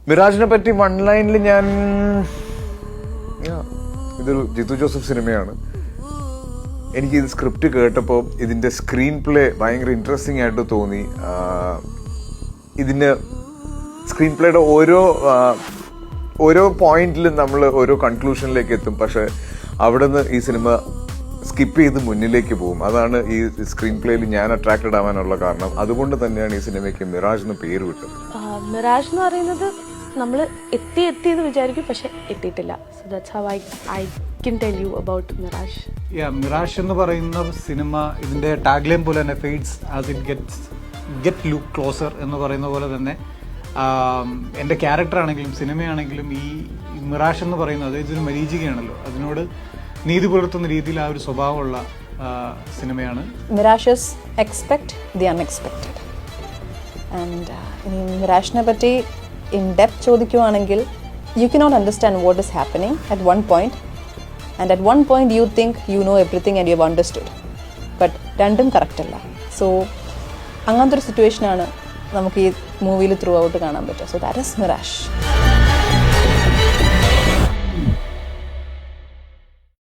മിറാജിനെ പറ്റി വൺ ലൈനിൽ ഞാൻ ഇതൊരു ജിത്തു ജോസഫ് സിനിമയാണ്. എനിക്ക് ഇത് സ്ക്രിപ്റ്റ് കേട്ടപ്പോൾ ഇതിൻ്റെ സ്ക്രീൻ പ്ലേ ഭയങ്കര ഇൻട്രസ്റ്റിംഗ് ആയിട്ട് തോന്നി. ഇതിന് സ്ക്രീൻ പ്ലേയുടെ ഓരോ പോയിന്റിലും നമ്മൾ ഓരോ കൺക്ലൂഷനിലേക്ക് എത്തും. പക്ഷെ അവിടെ നിന്ന് ഈ സിനിമ സ്കിപ്പ് ചെയ്ത് മുന്നിലേക്ക് പോകും. അതാണ് ഈ സ്ക്രീൻ പ്ലേയിൽ ഞാൻ അട്രാക്റ്റഡ് ആവാനുള്ള കാരണം. അതുകൊണ്ട് തന്നെയാണ് ഈ സിനിമയ്ക്ക് മിറാജ് എന്ന് പേര് വിട്ടത്. മിറാജ് എന്ന് പറയുന്നത് നമ്മൾ എത്തിയെന്ന് വിചാരിക്കും, പക്ഷെ എത്തിയിട്ടില്ല. So that's how I can tell you about Mirage. Mirage എന്ന് പറയുന്ന സിനിമ ഇതിന്റെ ടാഗ്ലൈൻ പോലെ തന്നെ fades as it get look closer എന്ന് പറയുന്ന പോലെ തന്നെ എൻ്റെ ക്യാരക്ടറാണെങ്കിലും സിനിമയാണെങ്കിലും ഈ മിറാഷ് എന്ന് പറയുന്നത് ഇതൊരു മരീചികയാണല്ലോ, അതിനോട് നീതി പുലർത്തുന്ന രീതിയിൽ ആ ഒരു സ്വഭാവമുള്ള സിനിമയാണ്. Mirages expect the unexpected. And ഇനി മിറാഷിനെ പറ്റി ഇൻ ഡെപ്ത് ചോദിക്കുവാണെങ്കിൽ you cannot understand what is happening at one point, and at one point you think you know everything and you have understood. But രണ്ടും കറക്റ്റ് അല്ല. So അങ്ങനത്തെ ഒരു സിറ്റുവേഷനാണ് നമുക്ക് ഈ മൂവിയിൽ ത്രൂ ഔട്ട് കാണാൻ പറ്റുക. So that is mirage.